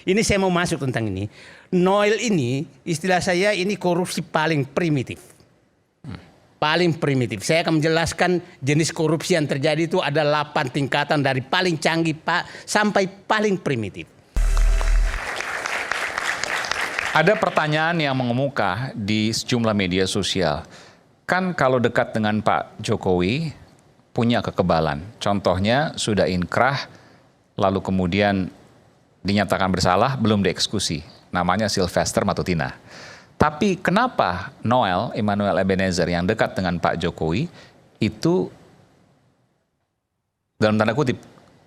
Ini saya mau masuk tentang ini. Noel ini, istilah saya ini korupsi paling primitif. Paling primitif. Saya akan menjelaskan jenis korupsi yang terjadi itu ada 8 tingkatan dari paling canggih sampai paling primitif. Ada pertanyaan yang mengemuka di sejumlah media sosial. Kan kalau dekat dengan Pak Jokowi punya kekebalan. Contohnya sudah inkrah lalu kemudian dinyatakan bersalah belum dieksekusi. Namanya Sylvester Matutina. Tapi kenapa Noel, Emmanuel Ebenezer yang dekat dengan Pak Jokowi itu dalam tanda kutip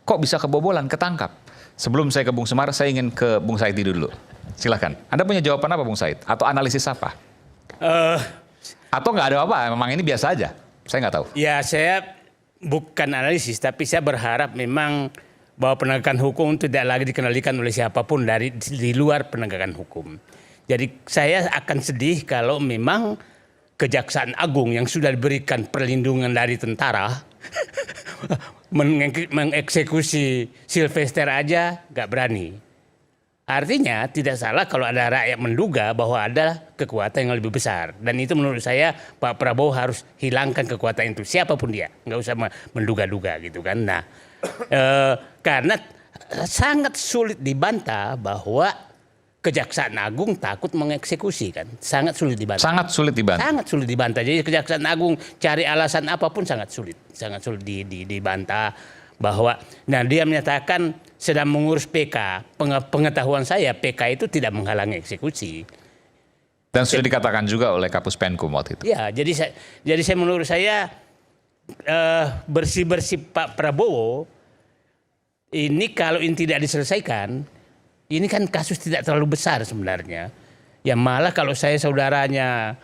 kok bisa kebobolan, ketangkap? Sebelum saya ke Bung Semar, saya ingin ke Bung Said dulu. Silakan. Anda punya jawaban apa Bung Said? Atau analisis apa? Atau nggak ada apa? Memang ini biasa aja? Saya nggak tahu. Ya saya bukan analisis, tapi saya berharap memang bahwa penegakan hukum tidak lagi dikendalikan oleh siapapun di luar penegakan hukum. Jadi saya akan sedih kalau memang Kejaksaan Agung yang sudah diberikan perlindungan dari tentara mengeksekusi Sylvester aja nggak berani. Artinya tidak salah kalau ada rakyat menduga bahwa ada kekuatan yang lebih besar. Dan itu menurut saya Pak Prabowo harus hilangkan kekuatan itu. Siapapun dia. Nggak usah menduga-duga gitu kan. Nah, karena sangat sulit dibantah bahwa Kejaksaan Agung takut mengeksekusi kan. Sangat sulit dibantah. Sangat sulit dibantah. Sangat sulit dibantah. Jadi Kejaksaan Agung cari alasan apapun sangat sulit. Sangat sulit dibantah bahwa nah dia menyatakan sedang mengurus PK. Pengetahuan saya PK itu tidak menghalangi eksekusi. Dan sudah dikatakan juga oleh Kapus Penkum waktu itu. Ya, jadi menurut saya bersih-bersih Pak Prabowo ini kalau ini tidak diselesaikan, ini kan kasus tidak terlalu besar sebenarnya. Ya malah kalau saya saudaranya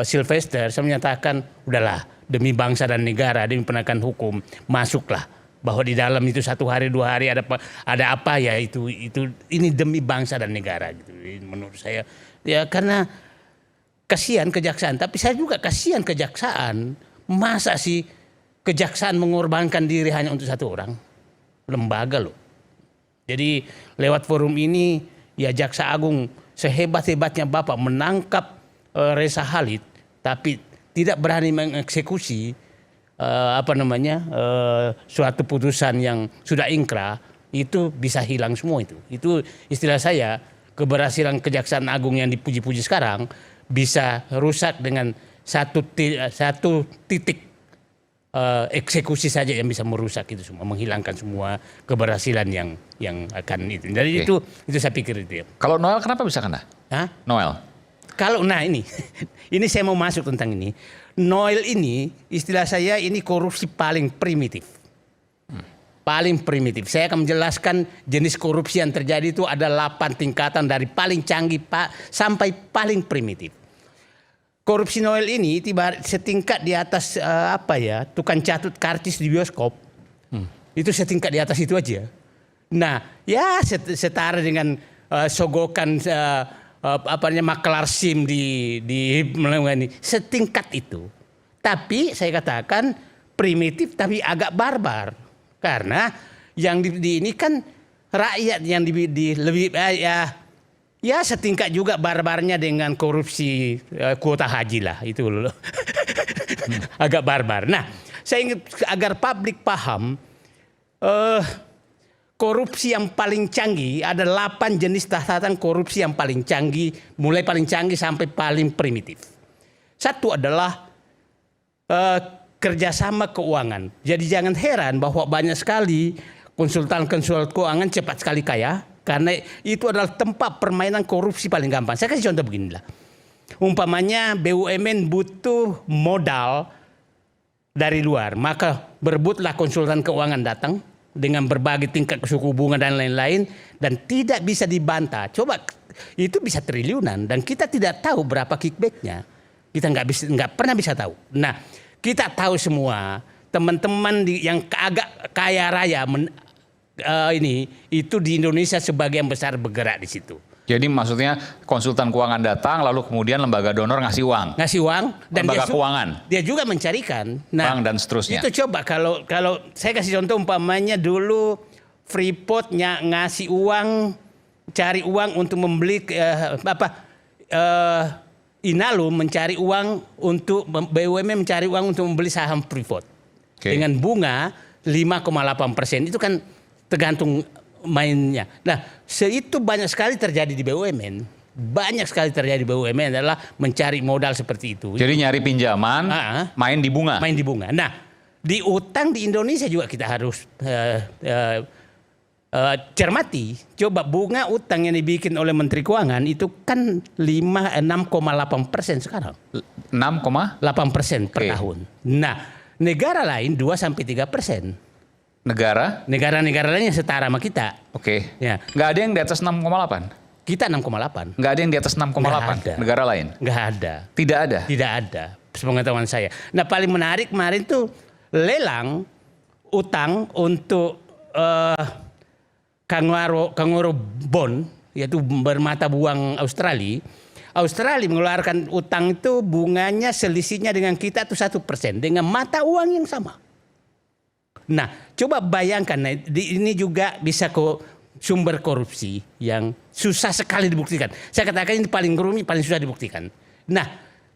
Sylvester, saya menyatakan udahlah demi bangsa dan negara, demi penegakan hukum, masuklah. Bahwa di dalam itu 1 hari 2 hari ada apa ya itu ini demi bangsa dan negara gitu. Menurut saya ya karena kasihan kejaksaan, tapi saya juga kasihan kejaksaan. Masa sih kejaksaan mengorbankan diri hanya untuk 1 orang? Lembaga loh. Jadi lewat forum ini ya Jaksa Agung sehebat-hebatnya Bapak menangkap Reza Khalid tapi tidak berani mengeksekusi suatu putusan yang sudah ingkrah, itu bisa hilang semua itu. Itu istilah saya keberhasilan Kejaksaan Agung yang dipuji-puji sekarang bisa rusak dengan satu titik eksekusi saja yang bisa merusak itu semua, menghilangkan semua keberhasilan yang akan itu. Jadi itu saya pikir itu ya. Kalau Noel kenapa bisa kena? Hah? Noel. Kalau ini saya mau masuk tentang ini. Noel ini istilah saya ini korupsi paling primitif. Paling primitif. Saya akan menjelaskan jenis korupsi yang terjadi itu ada 8 tingkatan dari paling canggih sampai paling primitif. Korupsi Noel ini tiba setingkat di atas tukang catut karcis di bioskop. Itu setingkat di atas itu aja. Nah, ya setara dengan sogokan maklar SIM di Melangani, setingkat itu. Tapi saya katakan primitif tapi agak barbar. Karena yang ini kan rakyat yang lebih ya setingkat juga barbarnya dengan korupsi kuota haji lah itu loh. Agak barbar. Nah, saya ingin agar publik paham korupsi yang paling canggih ada 8 jenis tingkatan korupsi yang paling canggih, mulai paling canggih sampai paling primitif. Satu adalah kerjasama keuangan. Jadi jangan heran bahwa banyak sekali konsultan keuangan cepat sekali kaya. Karena itu adalah tempat permainan korupsi paling gampang. Saya kasih contoh beginilah. Umpamanya BUMN butuh modal dari luar. Maka berebutlah konsultan keuangan datang dengan berbagai tingkat suku bunga dan lain-lain. Dan tidak bisa dibantah. Coba itu bisa triliunan. Dan kita tidak tahu berapa kickbacknya. Kita nggak pernah bisa tahu. Nah, kita tahu semua teman-teman yang agak kaya raya itu di Indonesia sebagian besar bergerak di situ. Jadi maksudnya konsultan keuangan datang lalu kemudian lembaga donor ngasih uang. Ngasih uang dan lembaga keuangan. Dia juga mencarikan. Bank dan seterusnya. Itu coba kalau saya kasih contoh umpamanya dulu Freeport ngasih uang cari uang untuk membeli Inalum mencari uang untuk BUMN mencari uang untuk membeli saham Freeport dengan bunga 5,8%. Itu kan tergantung mainnya. Nah, itu banyak sekali terjadi di BUMN. Banyak sekali terjadi di BUMN adalah mencari modal seperti itu. Jadi nyari pinjaman, main di bunga. Main di bunga. Nah, di utang di Indonesia juga kita harus cermati. Coba bunga utang yang dibikin oleh Menteri Keuangan itu kan 6,8% sekarang. 6,8% per tahun. Nah, negara lain 2-3%. Negara-negara lain yang setara sama kita. Oke. Ya. Nggak ada yang di atas 6,8? Kita 6,8. Nggak ada yang di atas 6,8 negara lain? Nggak ada. Tidak ada? Tidak ada. Sepengetahuan saya. Nah, paling menarik kemarin tuh lelang utang untuk Kangaroo Bond, yaitu bermata buang Australia. Australia mengeluarkan utang itu bunganya selisihnya dengan kita itu 1% dengan mata uang yang sama. Nah, coba bayangkan, ini juga bisa sumber korupsi yang susah sekali dibuktikan. Saya katakan ini paling rumit, paling susah dibuktikan. Nah,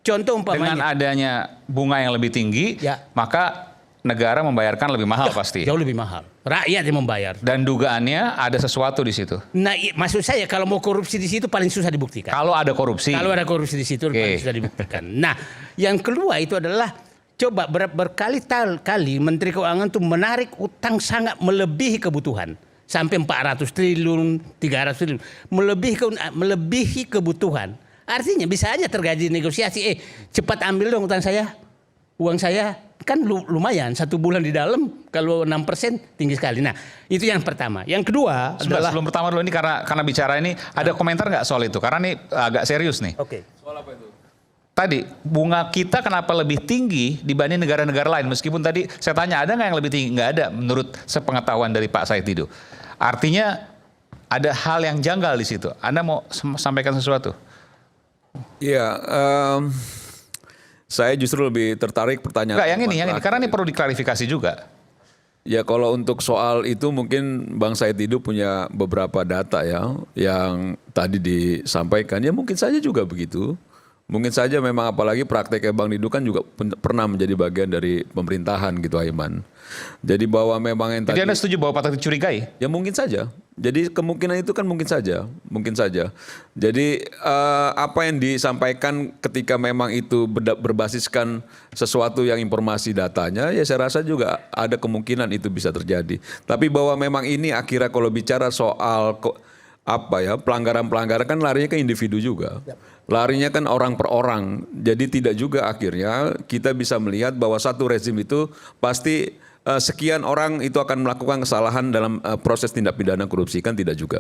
contoh umpamanya dengan adanya bunga yang lebih tinggi, maka negara membayarkan lebih mahal pasti. Jauh lebih mahal. Rakyat yang membayar. Dan dugaannya ada sesuatu di situ. Nah, maksud saya kalau mau korupsi di situ paling susah dibuktikan. Kalau ada korupsi. Kalau ada korupsi di situ paling susah dibuktikan. Nah, yang kedua itu adalah coba berkali-kali Menteri Keuangan itu menarik utang sangat melebihi kebutuhan. Sampai 400 triliun, 300 triliun. Melebihi kebutuhan. Artinya bisa aja terjadi negosiasi. Cepat ambil dong utang saya. Uang saya kan lumayan 1 bulan di dalam, kalau 6% tinggi sekali. Nah, itu yang pertama. Yang kedua adalah sebelum pertama dulu ini karena bicara ini ada komentar nggak soal itu? Karena ini agak serius nih. Oke. Soal apa itu? Tadi bunga kita kenapa lebih tinggi dibanding negara-negara lain? Meskipun tadi saya tanya ada nggak yang lebih tinggi? Nggak ada menurut sepengetahuan dari Pak Said Didu. Artinya ada hal yang janggal di situ. Anda mau sampaikan sesuatu? Iya. Saya justru lebih tertarik pertanyaan. Enggak, yang ini. Karena ini perlu diklarifikasi juga. Ya kalau untuk soal itu mungkin Bang Said Didu punya beberapa data ya yang tadi disampaikan. Ya mungkin saja juga begitu. Mungkin saja memang apalagi prakteknya Bang Didu kan juga pernah menjadi bagian dari pemerintahan gitu Aiman. Jadi bahwa memang yang tadi. Jadi Anda setuju bahwa patut dicurigai? Ya mungkin saja. Jadi kemungkinan itu kan mungkin saja. Jadi apa yang disampaikan ketika memang itu berbasiskan sesuatu yang informasi datanya, ya saya rasa juga ada kemungkinan itu bisa terjadi. Tapi bahwa memang ini akhirnya kalau bicara soal pelanggaran-pelanggaran kan larinya ke individu juga. Larinya kan orang per orang. Jadi tidak juga akhirnya kita bisa melihat bahwa satu rezim itu pasti sekian orang itu akan melakukan kesalahan dalam proses tindak pidana korupsi, kan tidak juga.